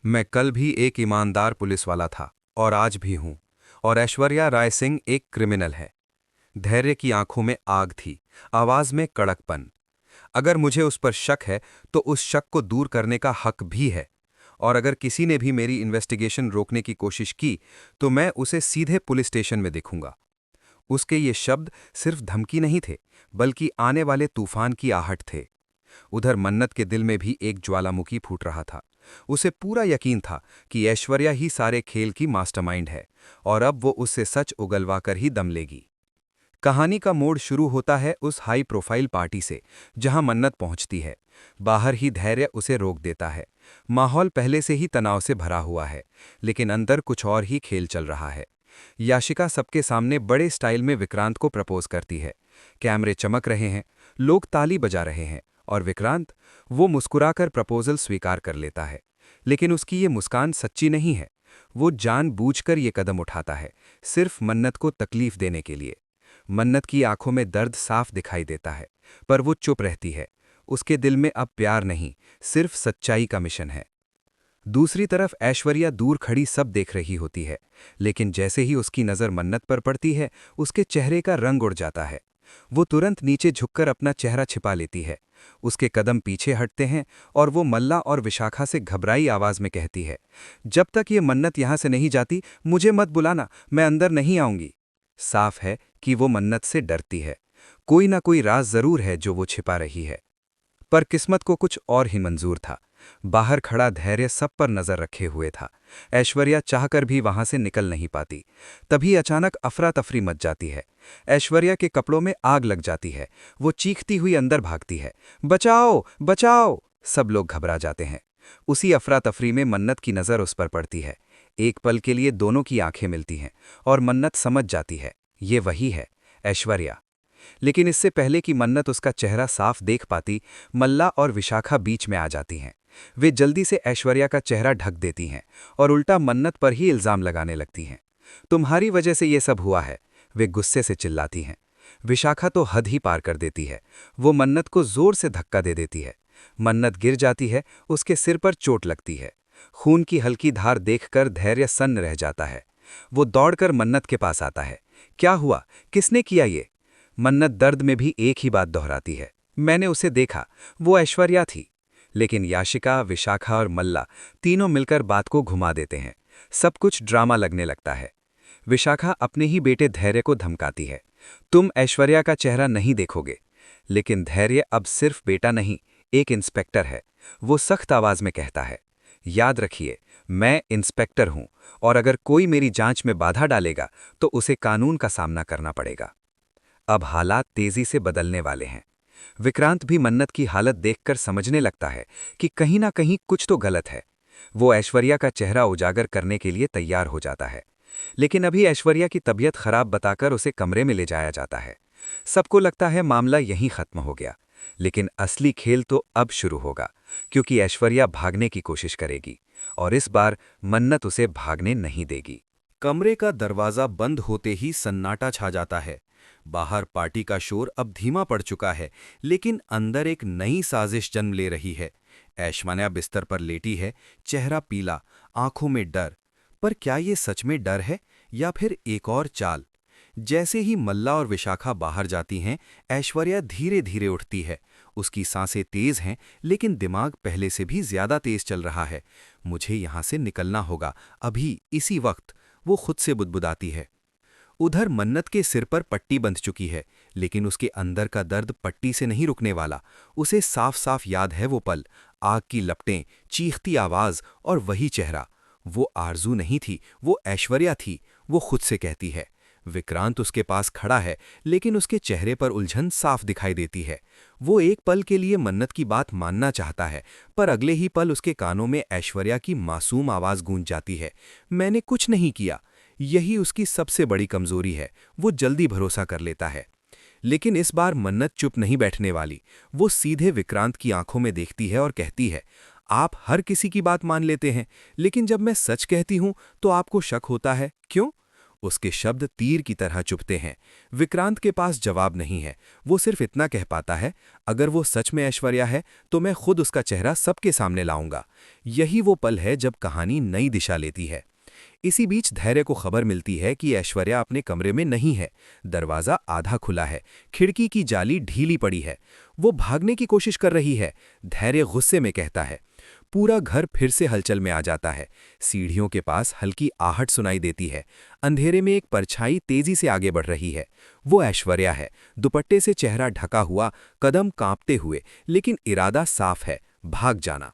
मैं कल भी एक ईमानदार पुलिस वाला था और आज भी हूं। और ऐश्वर्या राय सिंह एक क्रिमिनल है। धैर्य की आंखों में आग थी, आवाज में कड़कपन। अगर मुझे उस पर शक है तो उस शक को दूर करने का हक भी है। और अगर किसी ने भी मेरी इन्वेस्टिगेशन रोकने की कोशिश की तो मैं उसे सीधे पुलिस स्टेशन में देखूंगा। उसके ये शब्द सिर्फ धमकी नहीं थे, बल्कि आने वाले तूफान की आहट थे। उधर मन्नत के दिल में भी एक ज्वालामुखी फूट रहा था। उसे पूरा यकीन था कि ऐश्वर्या ही सारे खेल की मास्टरमाइंड है और अब वो उससे सच उगलवा कर ही दम लेगी। कहानी का मोड़ शुरू होता है उस हाई प्रोफाइल पार्टी से जहां मन्नत पहुंचती है। बाहर ही धैर्य उसे रोक देता है। माहौल पहले से ही तनाव से भरा हुआ है, लेकिन अंदर कुछ और ही खेल चल रहा है। याशिका सबके सामने बड़े स्टाइल में विक्रांत को प्रपोज करती है। कैमरे चमक रहे हैं, लोग ताली बजा रहे हैं और विक्रांत, वो मुस्कुराकर प्रपोजल स्वीकार कर लेता है। लेकिन उसकी ये मुस्कान सच्ची नहीं है। वो जानबूझकर ये कदम उठाता है, सिर्फ मन्नत को तकलीफ देने के लिए। मन्नत की आंखों में दर्द साफ दिखाई देता है, पर वो चुप रहती है। उसके दिल में अब प्यार नहीं, सिर्फ सच्चाई का मिशन है। दूसरी तरफ ऐश्वर्या दूर खड़ी सब देख रही होती है, लेकिन जैसे ही उसकी नज़र मन्नत पर पड़ती है, उसके चेहरे का रंग उड़ जाता है। वो तुरंत नीचे झुककर अपना चेहरा छिपा लेती है। उसके कदम पीछे हटते हैं और वो मल्ला और विशाखा से घबराई आवाज में कहती है, जब तक ये मन्नत यहां से नहीं जाती मुझे मत बुलाना, मैं अंदर नहीं आऊंगी। साफ है कि वो मन्नत से डरती है। कोई ना कोई राज जरूर है जो वो छिपा रही है। पर किस्मत को कुछ और ही मंजूर था। बाहर खड़ा धैर्य सब पर नजर रखे हुए था। ऐश्वर्या चाहकर भी वहां से निकल नहीं पाती। तभी अचानक अफरा तफरी मच जाती है। ऐश्वर्या के कपड़ों में आग लग जाती है। वो चीखती हुई अंदर भागती है, बचाओ बचाओ। सब लोग घबरा जाते हैं। उसी अफरा तफरी में मन्नत की नजर उस पर पड़ती है। एक पल के लिए दोनों की आंखें मिलती हैं और मन्नत समझ जाती है, ये वही है, ऐश्वर्या। लेकिन इससे पहले कि मन्नत उसका चेहरा साफ देख पाती, मल्ला और विशाखा बीच में आ जाती हैं। वे जल्दी से ऐश्वर्या का चेहरा ढक देती हैं और उल्टा मन्नत पर ही इल्जाम लगाने लगती हैं। तुम्हारी वजह से ये सब हुआ है, वे गुस्से से चिल्लाती हैं। विशाखा तो हद ही पार कर देती है। वो मन्नत को जोर से धक्का दे देती है। मन्नत गिर जाती है, उसके सिर पर चोट लगती है। खून की हल्की धार देखकर धैर्य सन्न रह जाता है। वो दौड़कर मन्नत के पास आता है। क्या हुआ, किसने किया ये? मन्नत दर्द में भी एक ही बात दोहराती है, मैंने उसे देखा, वो ऐश्वर्या थी। लेकिन याशिका, विशाखा और मल्ला तीनों मिलकर बात को घुमा देते हैं। सब कुछ ड्रामा लगने लगता है। विशाखा अपने ही बेटे धैर्य को धमकाती है, तुम ऐश्वर्या का चेहरा नहीं देखोगे। लेकिन धैर्य अब सिर्फ बेटा नहीं, एक इंस्पेक्टर है। वो सख्त आवाज में कहता है, याद रखिए, मैं इंस्पेक्टर हूं और अगर कोई मेरी जांच में बाधा डालेगा तो उसे कानून का सामना करना पड़ेगा। अब हालात तेजी से बदलने वाले हैं। विक्रांत भी मन्नत की हालत देखकर समझने लगता है कि कहीं ना कहीं कुछ तो गलत है। वो ऐश्वर्या का चेहरा उजागर करने के लिए तैयार हो जाता है। लेकिन अभी ऐश्वर्या की तबीयत खराब बताकर उसे कमरे में ले जाया जाता है। सबको लगता है मामला यहीं खत्म हो गया। लेकिन असली खेल तो अब शुरू होगा, क्योंकि ऐश्वर्या भागने की कोशिश करेगी और इस बार मन्नत उसे भागने नहीं देगी। कमरे का दरवाजा बंद होते ही सन्नाटा छा जाता है। बाहर पार्टी का शोर अब धीमा पड़ चुका है, लेकिन अंदर एक नई साजिश जन्म ले रही है। ऐश्वर्या बिस्तर पर लेटी है, चेहरा पीला, आंखों में डर। पर क्या ये सच में डर है या फिर एक और चाल? जैसे ही मल्ला और विशाखा बाहर जाती हैं, ऐश्वर्या धीरे धीरे उठती है। उसकी सांसें तेज हैं, लेकिन दिमाग पहले से भी ज्यादा तेज चल रहा है। मुझे यहां से निकलना होगा, अभी, इसी वक्त, वो खुद से बुदबुदाती है। उधर मन्नत के सिर पर पट्टी बंध चुकी है, लेकिन उसके अंदर का दर्द पट्टी से नहीं रुकने वाला। उसे साफ साफ याद है वो पल, आग की लपटें, चीखती आवाज और वही चेहरा। वो आरजू नहीं थी, वो ऐश्वर्या थी। वो खुद से कहती है। विक्रांत उसके पास खड़ा है, लेकिन उसके चेहरे पर उलझन साफ दिखाई देती है। वो एक पल के लिए मन्नत की बात मानना चाहता है, पर अगले ही पल उसके कानों में ऐश्वर्या की मासूम आवाज गूंज जाती है, मैंने कुछ नहीं किया। यही उसकी सबसे बड़ी कमजोरी है, वो जल्दी भरोसा कर लेता है। लेकिन इस बार मन्नत चुप नहीं बैठने वाली। वो सीधे विक्रांत की आंखों में देखती है और कहती है, आप हर किसी की बात मान लेते हैं, लेकिन जब मैं सच कहती हूं तो आपको शक होता है, क्यों? उसके शब्द तीर की तरह चुभते हैं। विक्रांत के पास जवाब नहीं है। वो सिर्फ इतना कह पाता है, अगर वो सच में ऐश्वर्या है तो मैं खुद उसका चेहरा सबके सामने लाऊंगा। यही वो पल है जब कहानी नई दिशा लेती है। इसी बीच धैर्य को खबर मिलती है कि ऐश्वर्या अपने कमरे में नहीं है। दरवाजा आधा खुला है, खिड़की की जाली ढीली पड़ी है। वो भागने की कोशिश कर रही है। धैर्य गुस्से में कहता है। पूरा घर फिर से हलचल में आ जाता है। सीढ़ियों के पास हल्की आहट सुनाई देती है। अंधेरे में एक परछाई तेजी से आगे बढ़ रही है। वो ऐश्वर्या है, दुपट्टे से चेहरा ढका हुआ, कदम कांपते हुए, लेकिन इरादा साफ है, भाग जाना।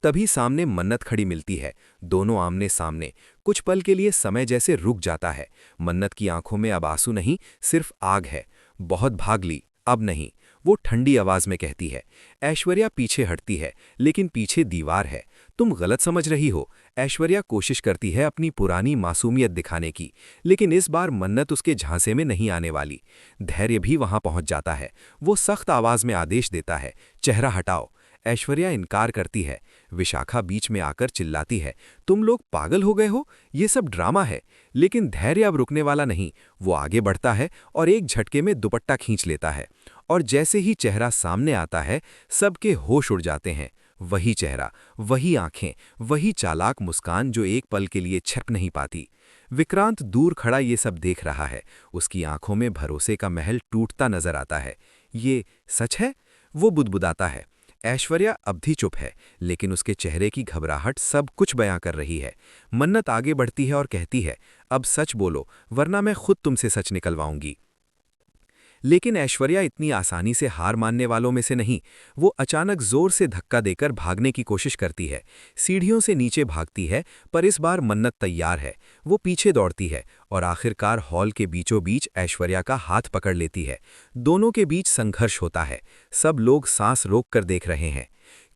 तभी सामने मन्नत खड़ी मिलती है। दोनों आमने सामने। कुछ पल के लिए समय जैसे रुक जाता है। मन्नत की आंखों में अब आंसू नहीं, सिर्फ आग है। बहुत भाग ली, अब नहीं, वो ठंडी आवाज में कहती है। ऐश्वर्या पीछे हटती है, लेकिन पीछे दीवार है। तुम गलत समझ रही हो। ऐश्वर्या कोशिश करती है अपनी पुरानी मासूमियत दिखाने की, लेकिन इस बार मन्नत उसके झांसे में नहीं आने वाली। धैर्य भी वहां पहुंच जाता है। वो सख्त आवाज में आदेश देता है, चेहरा हटाओ। ऐश्वर्या इनकार करती है। विशाखा बीच में आकर चिल्लाती है, तुम लोग पागल हो गए हो, ये सब ड्रामा है। लेकिन धैर्य अब रुकने वाला नहीं। वो आगे बढ़ता है और एक झटके में दुपट्टा खींच लेता है। और जैसे ही चेहरा सामने आता है, सबके होश उड़ जाते हैं। वही चेहरा, वही आंखें, वही चालाक मुस्कान जो एक पल के लिए छिप नहीं पाती। विक्रांत दूर खड़ा ये सब देख रहा है। उसकी आंखों में भरोसे का महल टूटता नजर आता है। ये सच है? वो बुदबुदाता है। ऐश्वर्या अब भी चुप है, लेकिन उसके चेहरे की घबराहट सब कुछ बयां कर रही है। मन्नत आगे बढ़ती है और कहती है, अब सच बोलो, वरना मैं खुद तुमसे सच निकलवाऊंगी। लेकिन ऐश्वर्या इतनी आसानी से हार मानने वालों में से नहीं। वो अचानक जोर से धक्का देकर भागने की कोशिश करती है। सीढ़ियों से नीचे भागती है, पर इस बार मन्नत तैयार है। वो पीछे दौड़ती है और आखिरकार हॉल के बीचों बीच ऐश्वर्या का हाथ पकड़ लेती है। दोनों के बीच संघर्ष होता है। सब लोग सांस रोक कर देख रहे हैं।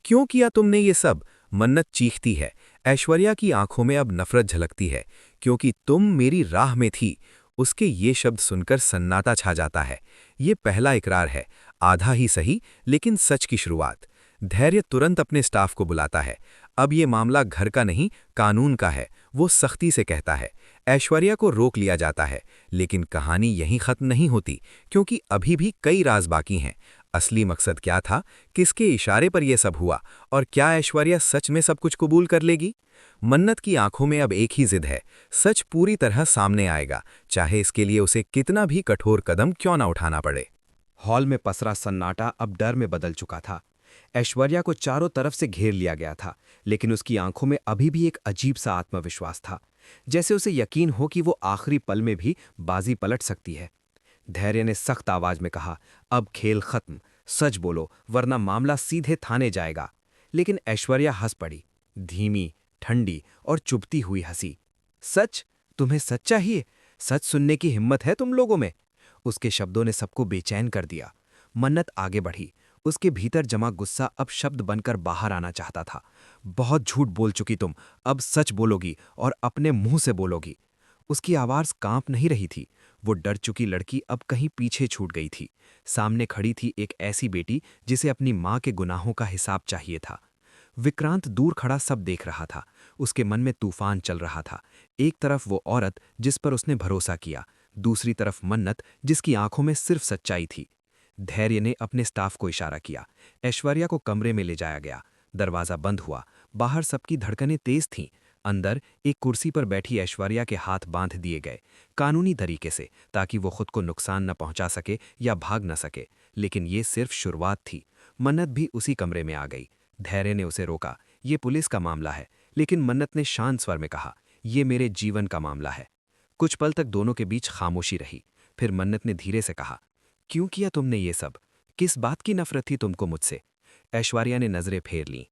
क्यों किया तुमने ये सब? मन्नत चीखती है। ऐश्वर्या की आंखों में अब नफरत झलकती है। क्योंकि तुम मेरी राह में थी। उसके ये शब्द सुनकर सन्नाटा छा जाता है। ये पहला इकरार है, आधा ही सही, लेकिन सच की शुरुआत। धैर्य तुरंत अपने स्टाफ को बुलाता है। अब ये मामला घर का नहीं, कानून का है, वो सख्ती से कहता है। ऐश्वर्या को रोक लिया जाता है, लेकिन कहानी यहीं खत्म नहीं होती, क्योंकि अभी भी कई राज बाकी हैं। असली मकसद क्या था? किसके इशारे पर यह सब हुआ? और क्या ऐश्वर्या सच में सब कुछ कबूल कर लेगी? मन्नत की आंखों में अब एक ही जिद है, सच पूरी तरह सामने आएगा, चाहे इसके लिए उसे कितना भी कठोर कदम क्यों ना उठाना पड़े। हॉल में पसरा सन्नाटा अब डर में बदल चुका था। ऐश्वर्या को चारों तरफ से घेर लिया गया था, लेकिन उसकी आंखों में अभी भी एक अजीब सा आत्मविश्वास था, जैसे उसे यकीन हो कि वो आखिरी पल में भी बाजी पलट सकती है। धैर्य ने सख्त आवाज में कहा, अब खेल खत्म, सच बोलो वरना मामला सीधे थाने जाएगा। लेकिन ऐश्वर्या हंस पड़ी, धीमी, ठंडी और चुभती हुई हंसी। सच? तुम्हें सच चाहिए? सच सुनने की हिम्मत है तुम लोगों में? उसके शब्दों ने सबको बेचैन कर दिया। मन्नत आगे बढ़ी। उसके भीतर जमा गुस्सा अब शब्द बनकर बाहर आना चाहता था। बहुत झूठ बोल चुकी तुम, अब सच बोलोगी और अपने मुंह से बोलोगी। उसकी आवाज कांप नहीं रही थी। वो डर चुकी लड़की अब कहीं पीछे छूट गई थी। सामने खड़ी थी एक ऐसी बेटी जिसे अपनी माँ के गुनाहों का हिसाब चाहिए था। विक्रांत दूर खड़ा सब देख रहा था। उसके मन में तूफान चल रहा था। एक तरफ वो औरत जिस पर उसने भरोसा किया, दूसरी तरफ मन्नत जिसकी आंखों में सिर्फ सच्चाई थी। धैर्य ने अपने स्टाफ को इशारा किया। ऐश्वर्या को कमरे में ले जाया गया। दरवाजा बंद हुआ। बाहर सबकी धड़कनें तेज थीं। अंदर एक कुर्सी पर बैठी ऐश्वर्या के हाथ बांध दिए गए, कानूनी तरीके से, ताकि वो खुद को नुकसान न पहुंचा सके या भाग न सके। लेकिन ये सिर्फ शुरुआत थी। मन्नत भी उसी कमरे में आ गई। धैर्य ने उसे रोका, ये पुलिस का मामला है। लेकिन मन्नत ने शांत स्वर में कहा, ये मेरे जीवन का मामला है। कुछ पल तक दोनों के बीच खामोशी रही। फिर मन्नत ने धीरे से कहा, क्यों किया तुमने ये सब? किस बात की नफरत थी तुमको मुझसे? ऐश्वर्या ने नजरें फेर लीं।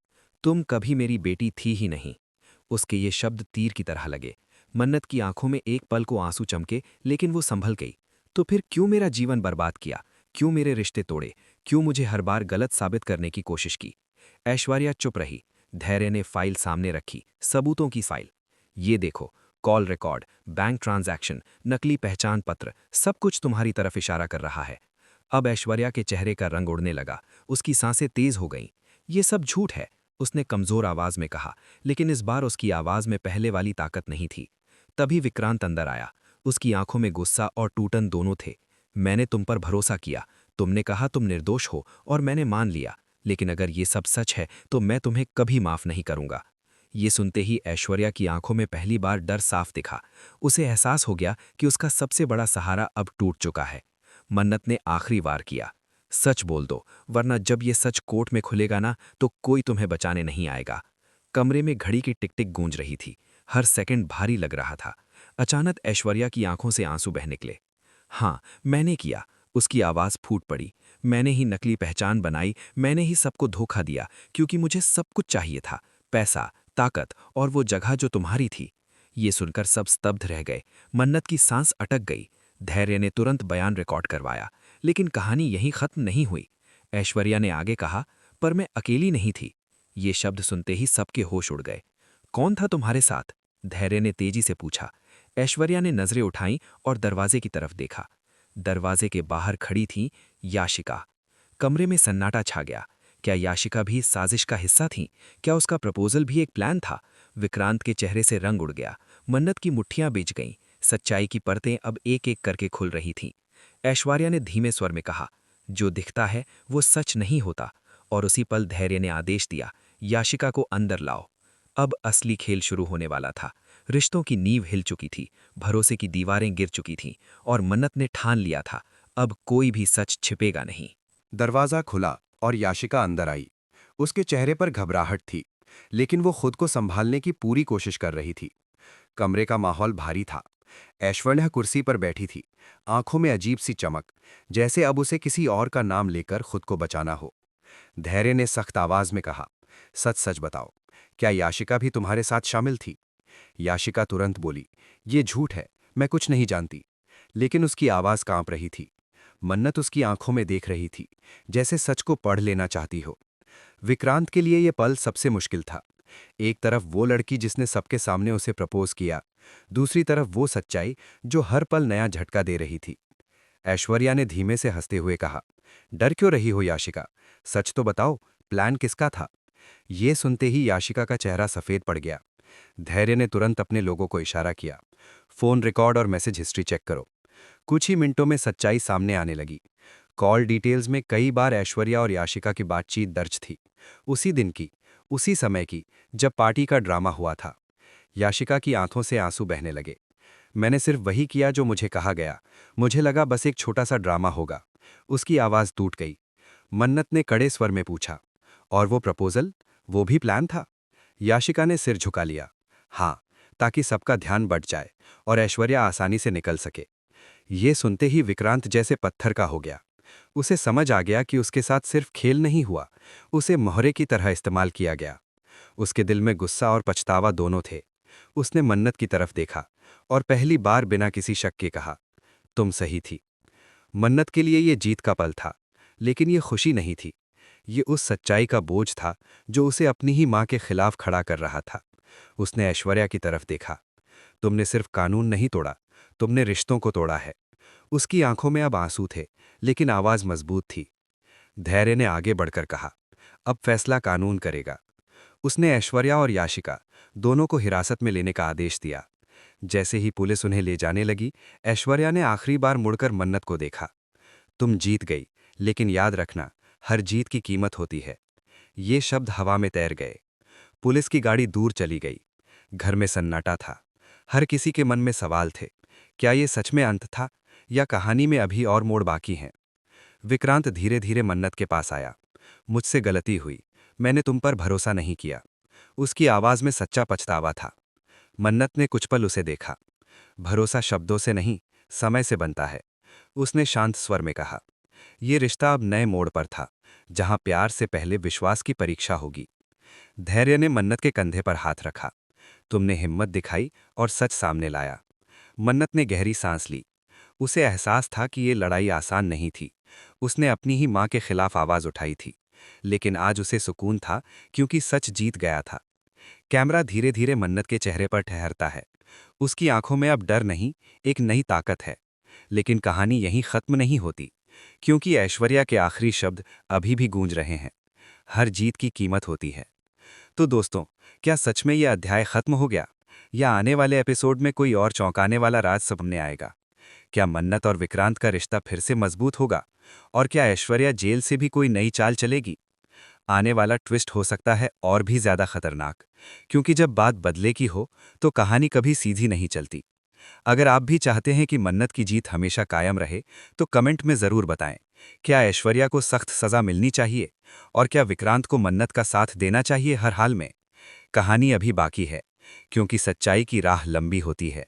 तुम कभी मेरी बेटी थी ही नहीं। उसके ये शब्द तीर की तरह लगे। मन्नत की आंखों में एक पल को आंसू चमके, लेकिन वो संभल गई। तो फिर क्यों मेरा जीवन बर्बाद किया? क्यों मेरे रिश्ते तोड़े? क्यों मुझे हर बार गलत साबित करने की कोशिश की? ऐश्वर्या चुप रही। धैर्य ने फाइल सामने रखी, सबूतों की फाइल। ये देखो, कॉल रिकॉर्ड, बैंक ट्रांजैक्शन, नकली पहचान पत्र, सब कुछ तुम्हारी तरफ इशारा कर रहा है। अब ऐश्वर्या के चेहरे का रंग उड़ने लगा। उसकी सांसें तेज हो गईं। ये सब झूठ है, उसने कमजोर आवाज में कहा, लेकिन इस बार उसकी आवाज में पहले वाली ताकत नहीं थी। तभी विक्रांत अंदर आया। उसकी आंखों में गुस्सा और टूटन दोनों थे। मैंने तुम पर भरोसा किया, तुमने कहा तुम निर्दोष हो और मैंने मान लिया, लेकिन अगर ये सब सच है तो मैं तुम्हें कभी माफ नहीं करूंगा। ये सुनते ही ऐश्वर्या की आंखों में पहली बार डर साफ दिखा। उसे एहसास हो गया कि उसका सबसे बड़ा सहारा अब टूट चुका है। मन्नत ने आखिरी वार किया, सच बोल दो, वरना जब ये सच कोर्ट में खुलेगा ना तो कोई तुम्हें बचाने नहीं आएगा। कमरे में घड़ी की टिक टिक गूंज रही थी, हर सेकंड भारी लग रहा था। अचानक ऐश्वर्या की आंखों से आंसू बह निकले। हाँ, मैंने किया, उसकी आवाज फूट पड़ी। मैंने ही नकली पहचान बनाई, मैंने ही सबको धोखा दिया, क्योंकि मुझे सब कुछ चाहिए था, पैसा, ताकत और वो जगह जो तुम्हारी थी। ये सुनकर सब स्तब्ध रह गए। मन्नत की सांस अटक गई। धैर्य ने तुरंत बयान रिकॉर्ड करवाया, लेकिन कहानी यहीं खत्म नहीं हुई। ऐश्वर्या ने आगे कहा, पर मैं अकेली नहीं थी। ये शब्द सुनते ही सबके होश उड़ गए। कौन था तुम्हारे साथ? धैर्य ने तेजी से पूछा। ऐश्वर्या ने नजरें उठाईं और दरवाजे की तरफ देखा। दरवाजे के बाहर खड़ी थी याशिका। कमरे में सन्नाटा छा गया। क्या याशिका भी इस साजिश का हिस्सा थी? क्या उसका प्रपोजल भी एक प्लान था? विक्रांत के चेहरे से रंग उड़ गया। मन्नत की मुट्ठियां बिछ गईं। सच्चाई की परतें अब एक एक करके खुल रही थीं। ऐश्वर्या ने धीमे स्वर में कहा, जो दिखता है वो सच नहीं होता। और उसी पल धैर्य ने आदेश दिया, याशिका को अंदर लाओ। अब असली खेल शुरू होने वाला था। रिश्तों की नींव हिल चुकी थी, भरोसे की दीवारें गिर चुकी थीं, और मन्नत ने ठान लिया था, अब कोई भी सच छिपेगा नहीं। दरवाजा खुला और याशिका अंदर आई। उसके चेहरे पर घबराहट थी, लेकिन वो खुद को संभालने की पूरी कोशिश कर रही थी। कमरे का माहौल भारी था। ऐश्वर्या कुर्सी पर बैठी थी, आंखों में अजीब सी चमक, जैसे अब उसे किसी और का नाम लेकर खुद को बचाना हो। धैर्य ने सख्त आवाज में कहा, सच सच बताओ, क्या याशिका भी तुम्हारे साथ शामिल थी? याशिका तुरंत बोली, ये झूठ है, मैं कुछ नहीं जानती। लेकिन उसकी आवाज कांप रही थी। मन्नत उसकी आंखों में देख रही थी, जैसे सच को पढ़ लेना चाहती हो। विक्रांत के लिए यह पल सबसे मुश्किल था। एक तरफ वो लड़की जिसने सबके सामने उसे प्रपोज किया, दूसरी तरफ वो सच्चाई जो हर पल नया झटका दे रही थी। ऐश्वर्या ने धीमे से हंसते हुए कहा, डर क्यों रही हो याशिका, सच तो बताओ, प्लान किसका था? ये सुनते ही याशिका का चेहरा सफेद पड़ गया। धैर्य ने तुरंत अपने लोगों को इशारा किया, फोन रिकॉर्ड और मैसेज हिस्ट्री चेक करो। कुछ ही मिनटों में सच्चाई सामने आने लगी। कॉल डिटेल्स में कई बार ऐश्वर्या और याशिका की बातचीत दर्ज थी, उसी दिन की, उसी समय की, जब पार्टी का ड्रामा हुआ था। याशिका की आंखों से आंसू बहने लगे। मैंने सिर्फ वही किया जो मुझे कहा गया, मुझे लगा बस एक छोटा सा ड्रामा होगा। उसकी आवाज टूट गई। मन्नत ने कड़े स्वर में पूछा, और वो प्रपोजल, वो भी प्लान था? याशिका ने सिर झुका लिया, हाँ, ताकि सबका ध्यान बढ़ जाए और ऐश्वर्या आसानी से निकल सके। ये सुनते ही विक्रांत जैसे पत्थर का हो गया। उसे समझ आ गया कि उसके साथ सिर्फ खेल नहीं हुआ, उसे मोहरे की तरह इस्तेमाल किया गया। उसके दिल में गुस्सा और पछतावा दोनों थे। उसने मन्नत की तरफ देखा और पहली बार बिना किसी शक के कहा, तुम सही थी। मन्नत के लिए ये जीत का पल था, लेकिन ये खुशी नहीं थी। ये उस सच्चाई का बोझ था जो उसे अपनी ही मां के खिलाफ खड़ा कर रहा था। उसने ऐश्वर्या की तरफ देखा, तुमने सिर्फ कानून नहीं तोड़ा, तुमने रिश्तों को तोड़ा है। उसकी आंखों में अब आंसू थे, लेकिन आवाज मजबूत थी। धैर्य ने आगे बढ़कर कहा, अब फैसला कानून करेगा। उसने ऐश्वर्या और याशिका दोनों को हिरासत में लेने का आदेश दिया। जैसे ही पुलिस उन्हें ले जाने लगी, ऐश्वर्या ने आखिरी बार मुड़कर मन्नत को देखा। तुम जीत गई, लेकिन याद रखना, हर जीत की कीमत होती है। ये शब्द हवा में तैर गए। पुलिस की गाड़ी दूर चली गई। घर में सन्नाटा था। हर किसी के मन में सवाल थे, क्या ये सच में अंत था, या कहानी में अभी और मोड़ बाकी हैं? विक्रांत धीरे धीरे मन्नत के पास आया। मुझसे गलती हुई, मैंने तुम पर भरोसा नहीं किया। उसकी आवाज में सच्चा पछतावा था। मन्नत ने कुछ पल उसे देखा। भरोसा शब्दों से नहीं, समय से बनता है। उसने शांत स्वर में कहा, यह रिश्ता अब नए मोड़ पर था, जहां प्यार से पहले विश्वास की परीक्षा होगी। धैर्य ने मन्नत के कंधे पर हाथ रखा, तुमने हिम्मत दिखाई और सच सामने लाया। मन्नत ने गहरी सांस ली। उसे एहसास था कि ये लड़ाई आसान नहीं थी। उसने अपनी ही मां के खिलाफ आवाज उठाई थी, लेकिन आज उसे सुकून था, क्योंकि सच जीत गया था। कैमरा धीरे धीरे मन्नत के चेहरे पर ठहरता है। उसकी आंखों में अब डर नहीं, एक नई ताकत है। लेकिन कहानी यहीं खत्म नहीं होती, क्योंकि ऐश्वर्या के आखिरी शब्द अभी भी गूंज रहे हैं, हर जीत की कीमत होती है। तो दोस्तों, क्या सच में यह अध्याय खत्म हो गया? या आने वाले एपिसोड में कोई और चौंकाने वाला राज सामने आएगा? क्या मन्नत और विक्रांत का रिश्ता फिर से मजबूत होगा? और क्या ऐश्वर्या जेल से भी कोई नई चाल चलेगी? आने वाला ट्विस्ट हो सकता है और भी ज्यादा खतरनाक, क्योंकि जब बात बदले की हो तो कहानी कभी सीधी नहीं चलती। अगर आप भी चाहते हैं कि मन्नत की जीत हमेशा कायम रहे, तो कमेंट में जरूर बताएं। क्या ऐश्वर्या को सख्त सजा मिलनी चाहिए? और क्या विक्रांत को मन्नत का साथ देना चाहिए हर हाल में? कहानी अभी बाकी है, क्योंकि सच्चाई की राह लंबी होती है।